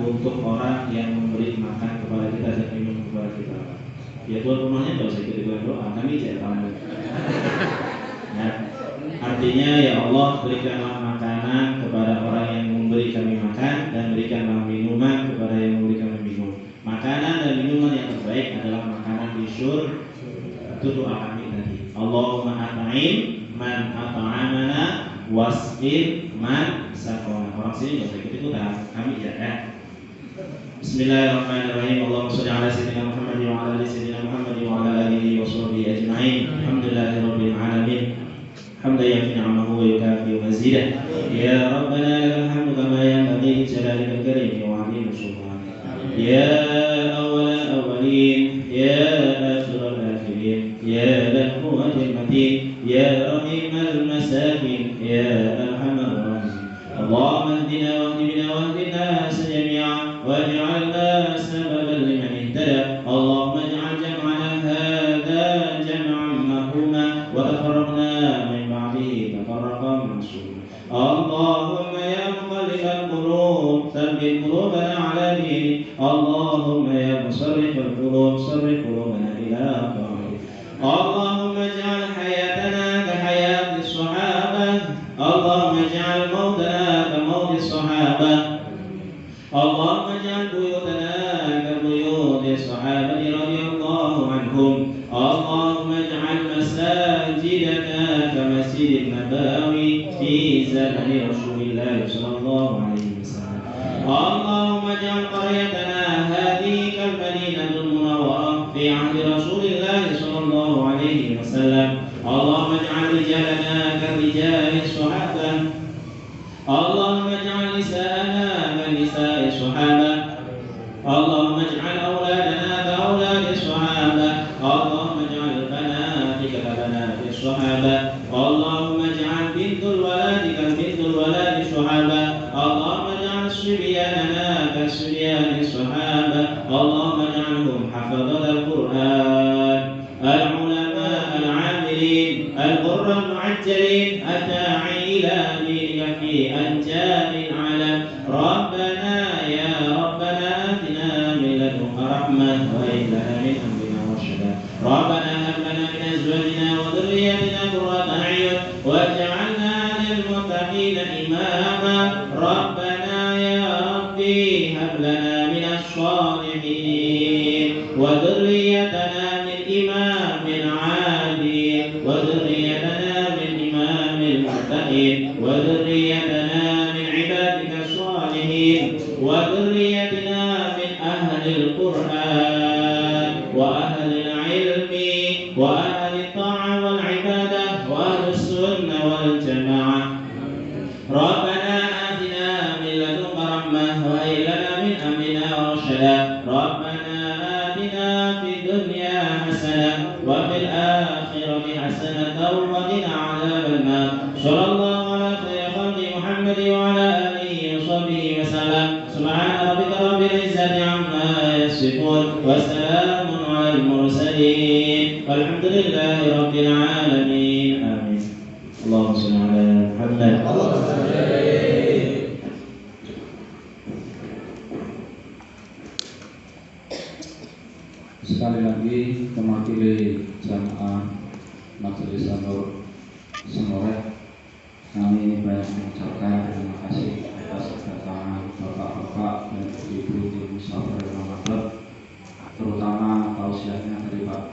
untuk orang yang memberi makan kepada kita dan minum kepada kita. Ya tuan rumahnya tidak usah ikut doa, kami tidak tahu. Ya, artinya ya Allah berikanlah makanan kepada orang yang memberi kami makan dan berikanlah minuman kepada yang memberi kami minum. Makanan dan minuman yang terbaik adalah makanan di syurga. Itu doa kami tadi. Allahumma at'im man at'amana wasqin man saqana. Orang sini enggak ikut ikutan, kami ya. Bismillahirrahmanirrahim. Allahumma shalli ala sayyidina Muhammad wa ala ali sayyidina Muhammad wa ala alihi wa sahbihi ajma'in. Alhamdulillahirabbil alamin. Hamdan yafi ni'amahu wa yukafi mazidah. Ya Rabbana lakal hamdu kama yanbaghi li jalalika al-karim wa 'azimi sultanik. Ya awwal al-awwalin, ya akhir al-akhirin, ya dhal quwwatil matin, ya rahim al-masakin, ya arhamar rahimin. Allahumma ihdina wahdi bina wahdi nas jami'an waj'alna sababan liman ihtada. Allahumma ij'al jam'ana hadha jam'an marhuma wa tafarraqna min ba'dihi tafarraqan ma'suma. Allahumma ya muqallibal qulub tsabbit qulubana 'ala dinik. Allahumma ya musarrifal qulub sarrif qulubana ila ta'atik. Allahumma ij'al hayatana ka hayati sahabah. Allahumma ij'al mautana ka mauti sahabah. Allahumma ij'al buyutana ka buyuti sahabati radhiyallahu anhum. Allahumma ij'al masajidana ka masjidin nabawi fi zamani Rasulillah sallallahu alaihi wasallam. Allahumma ij'al qaryatana hadhihi kal madinatul munawwarah fi 'ahdi Rasulillah sallallahu alaihi wasallam. Allahumma ij'al rijalana ka rijali sahabah. Allahumma ij'al nisa'ana ka nisa'i sahabah. Allahumma ij'al awladana ka awladi sahabah. Allahumma ij'al banati ka banati sahabah. Allahumma ij'al bintul waladi ka bintul waladi sahabah. Allahumma ij'al sibyanana ka sibyani sahabah. Allahumma ij'alhum hafadhat al-Qur'an, al-ulama al-'amilin, al-qurra al-mu'ajjalin, ad-da'i ila dinika fi anjamil 'alam. Rabbana ya Rabbana atina min ladunka rahmah wa hab lana min amrina rashada. Rabbana hab lana min azwajina wa dhurriyyatina qurrata a'yun waj'alna lil muttaqina imama. Rabbana ya Rabbi hab lana min as-salihin wa dhurriyyatana min imamin 'adil wa dhurriyyatana min imamil muttaqin wa dhurriyyatana min 'ibadika as-salihin wa dhurriyyatina min ahlil Qur'an wa ahlil ilmi wa ahlit ta'a wal ibadah wa ahlus sunnah wal jamaah. Rabbana atina min ladunka rahmah wa hab lana min amrina rashada. Rabbana atina fid dunya hasanah wa fil akhirati hasanatan wa qina 'adzaban nar. Sallallahu ala khairi khalqi Muhammad wa ala alihi wa sahbihi wa sallam. Subhana rabbika rabbil izzati 'amma yasifun wa salamun 'alal mursalin walhamdulillahi rabbil alamin. Amin. Allahumma shalli ala Muhammad. Sekali lagi mewakili jamaah Majelis Nur Semoreh, kami banyak mengucapkan terima kasih atas kedatangan bapak-bapak dan ibu-ibu di Musafir Ramadan, terutama tausiahnya dari Pak.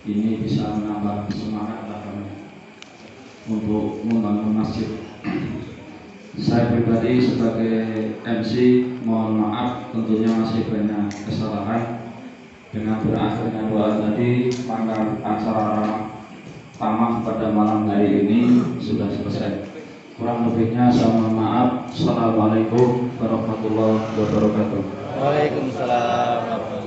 Ini bisa menambah semangat kami untuk membangun masjid. Saya pribadi sebagai MC mohon maaf tentunya masih banyak kesalahan. Dengan berakhirnya doa tadi, maka acara tamat pada malam hari ini sudah selesai. Kurang lebihnya saya mohon maaf. Assalamualaikum warahmatullahi wabarakatuh. Waalaikumsalam warahmatullahi wabarakatuh.